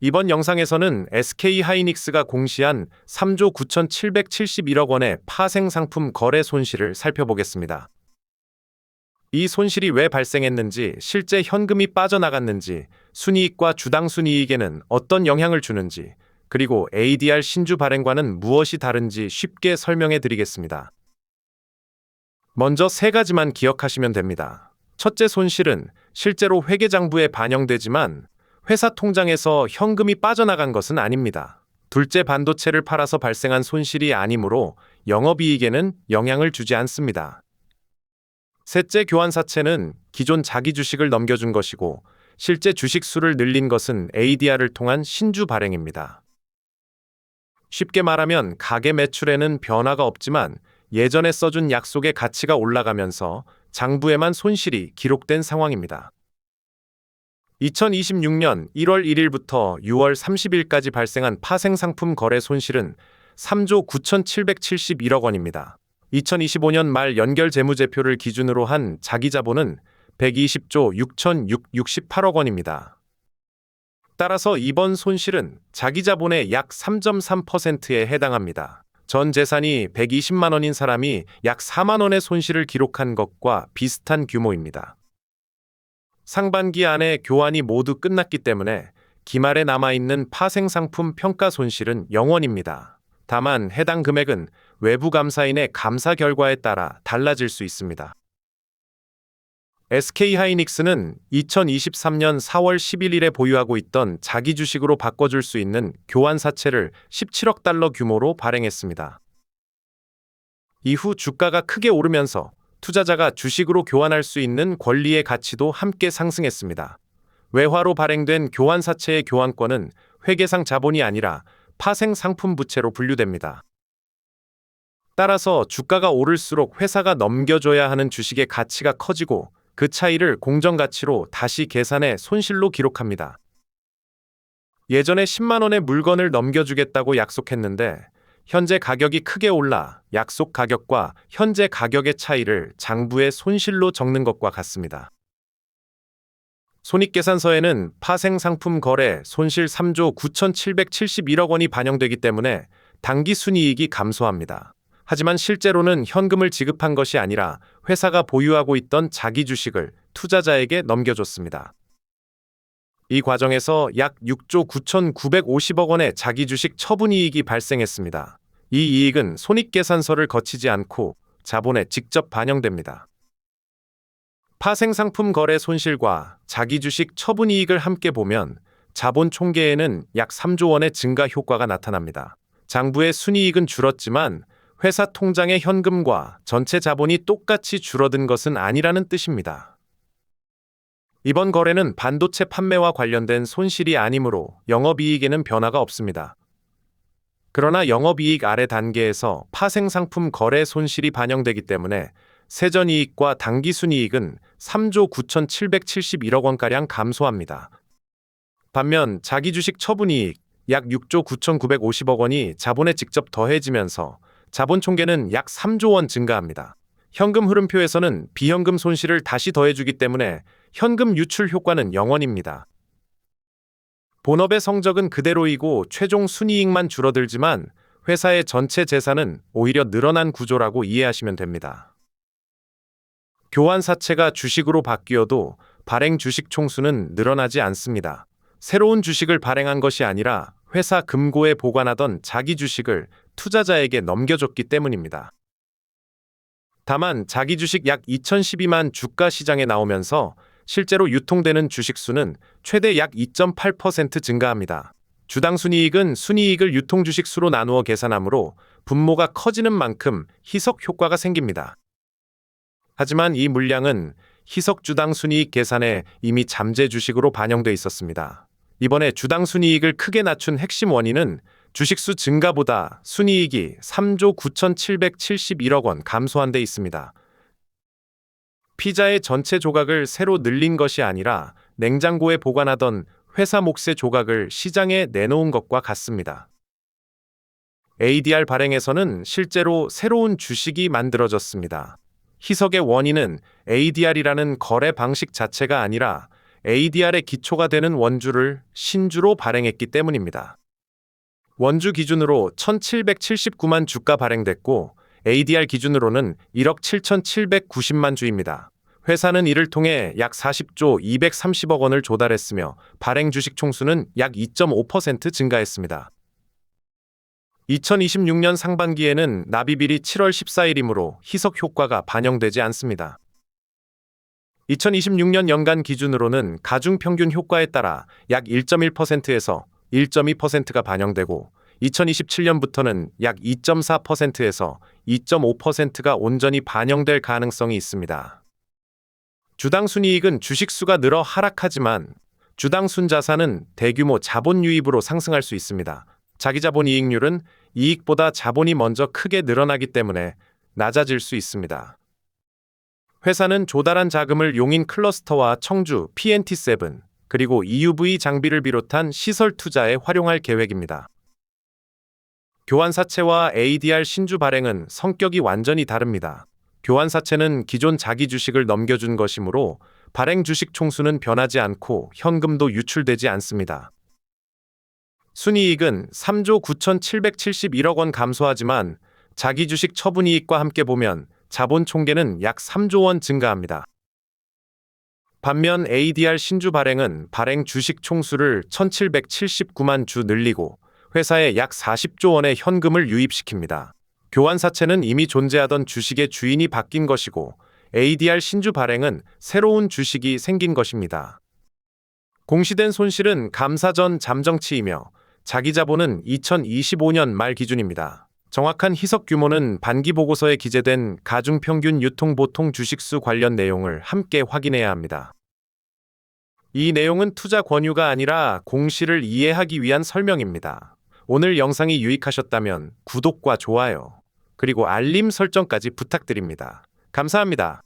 이번 영상에서는 SK하이닉스가 공시한 3조 9,771억 원의 파생 상품 거래 손실을 살펴보겠습니다. 이 손실이 왜 발생했는지, 실제 현금이 빠져나갔는지, 순이익과 주당 순이익에는 어떤 영향을 주는지, 그리고 ADR 신주 발행과는 무엇이 다른지 쉽게 설명해 드리겠습니다. 먼저 세 가지만 기억하시면 됩니다. 첫째, 손실은 실제로 회계장부에 반영되지만 회사 통장에서 현금이 빠져나간 것은 아닙니다. 둘째, 반도체를 팔아서 발생한 손실이 아니므로 영업이익에는 영향을 주지 않습니다. 셋째, 교환사채는 기존 자기 주식을 넘겨준 것이고, 실제 주식 수를 늘린 것은 ADR을 통한 신주 발행입니다. 쉽게 말하면 가계 매출에는 변화가 없지만 예전에 써준 약속의 가치가 올라가면서 장부에만 손실이 기록된 상황입니다. 2026년 1월 1일부터 6월 30일까지 발생한 파생상품 거래 손실은 3조 9,771억 원입니다. 2025년 말 연결 재무제표를 기준으로 한 자기자본은 120조 6,668억 원입니다. 따라서 이번 손실은 자기자본의 약 3.3%에 해당합니다. 전 재산이 120만 원인 사람이 약 4만 원의 손실을 기록한 것과 비슷한 규모입니다. 상반기 안에 교환이 모두 끝났기 때문에 기말에 남아있는 파생상품 평가 손실은 0원입니다. 다만 해당 금액은 외부 감사인의 감사 결과에 따라 달라질 수 있습니다. SK하이닉스는 2023년 4월 11일에 보유하고 있던 자기 주식으로 바꿔줄 수 있는 교환사채를 17억 달러 규모로 발행했습니다. 이후 주가가 크게 오르면서 투자자가 주식으로 교환할 수 있는 권리의 가치도 함께 상승했습니다. 외화로 발행된 교환사채의 교환권은 회계상 자본이 아니라 파생 상품 부채로 분류됩니다. 따라서 주가가 오를수록 회사가 넘겨줘야 하는 주식의 가치가 커지고 그 차이를 공정가치로 다시 계산해 손실로 기록합니다. 예전에 10만 원의 물건을 넘겨주겠다고 약속했는데 현재 가격이 크게 올라 약속 가격과 현재 가격의 차이를 장부에 손실로 적는 것과 같습니다. 손익계산서에는 파생상품 거래 손실 3조 9,771억 원이 반영되기 때문에 당기 순이익이 감소합니다. 하지만 실제로는 현금을 지급한 것이 아니라 회사가 보유하고 있던 자기 주식을 투자자에게 넘겨줬습니다. 이 과정에서 약 6조 9,950억 원의 자기 주식 처분이익이 발생했습니다. 이 이익은 손익계산서를 거치지 않고 자본에 직접 반영됩니다. 파생상품 거래 손실과 자기 주식 처분이익을 함께 보면 자본 총계에는 약 3조 원의 증가 효과가 나타납니다. 장부의 순이익은 줄었지만 회사 통장의 현금과 전체 자본이 똑같이 줄어든 것은 아니라는 뜻입니다. 이번 거래는 반도체 판매와 관련된 손실이 아니므로 영업이익에는 변화가 없습니다. 그러나 영업이익 아래 단계에서 파생상품 거래 손실이 반영되기 때문에 세전이익과 당기순이익은 3조 9,771억 원가량 감소합니다. 반면 자기주식 처분이익 약 6조 9,950억 원이 자본에 직접 더해지면서 자본 총계는 약 3조 원 증가합니다. 현금 흐름표에서는 비현금 손실을 다시 더해주기 때문에 현금 유출 효과는 0원입니다. 본업의 성적은 그대로이고 최종 순이익만 줄어들지만 회사의 전체 재산은 오히려 늘어난 구조라고 이해하시면 됩니다. 교환사채가 주식으로 바뀌어도 발행 주식 총수는 늘어나지 않습니다. 새로운 주식을 발행한 것이 아니라 회사 금고에 보관하던 자기 주식을 투자자에게 넘겨줬기 때문입니다. 다만 자기 주식 약 2,012만 주가 시장에 나오면서 실제로 유통되는 주식 수는 최대 약 2.8% 증가합니다. 주당 순이익은 순이익을 유통 주식 수로 나누어 계산하므로 분모가 커지는 만큼 희석 효과가 생깁니다. 하지만 이 물량은 희석 주당 순이익 계산에 이미 잠재 주식으로 반영돼 있었습니다. 이번에 주당 순이익을 크게 낮춘 핵심 원인은 주식수 증가보다 순이익이 3조 9,771억 원 감소한 데 있습니다. 피자의 전체 조각을 새로 늘린 것이 아니라 냉장고에 보관하던 회사 몫의 조각을 시장에 내놓은 것과 같습니다. ADR 발행에서는 실제로 새로운 주식이 만들어졌습니다. 희석의 원인은 ADR이라는 거래 방식 자체가 아니라 ADR의 기초가 되는 원주를 신주로 발행했기 때문입니다. 원주 기준으로 1779만 주가 발행됐고 ADR 기준으로는 1억 7790만 주입니다. 회사는 이를 통해 약 40조 230억 원을 조달했으며 발행 주식 총수는 약 2.5% 증가했습니다. 2026년 상반기에는 납입일이 7월 14일이므로 희석 효과가 반영되지 않습니다. 2026년 연간 기준으로는 가중평균 효과에 따라 약 1.1%에서 1.2%가 반영되고 2027년부터는 약 2.4%에서 2.5%가 온전히 반영될 가능성이 있습니다. 주당 순이익은 주식수가 늘어 하락하지만 주당 순자산은 대규모 자본 유입으로 상승할 수 있습니다. 자기자본 이익률은 이익보다 자본이 먼저 크게 늘어나기 때문에 낮아질 수 있습니다. 회사는 조달한 자금을 용인 클러스터와 청주 PNT7 그리고 EUV 장비를 비롯한 시설 투자에 활용할 계획입니다. 교환사채와 ADR 신주 발행은 성격이 완전히 다릅니다. 교환사채는 기존 자기 주식을 넘겨준 것이므로 발행 주식 총수는 변하지 않고 현금도 유출되지 않습니다. 순이익은 3조 9,771억 원 감소하지만 자기 주식 처분이익과 함께 보면 자본 총계는 약 3조 원 증가합니다. 반면 ADR 신주 발행은 발행 주식 총수를 1,779만 주 늘리고 회사에 약 40조 원의 현금을 유입시킵니다. 교환사채는 이미 존재하던 주식의 주인이 바뀐 것이고 ADR 신주 발행은 새로운 주식이 생긴 것입니다. 공시된 손실은 감사 전 잠정치이며 자기 자본은 2025년 말 기준입니다. 정확한 희석 규모는 반기 보고서에 기재된 가중평균 유통보통 주식수 관련 내용을 함께 확인해야 합니다. 이 내용은 투자 권유가 아니라 공시를 이해하기 위한 설명입니다. 오늘 영상이 유익하셨다면 구독과 좋아요, 그리고 알림 설정까지 부탁드립니다. 감사합니다.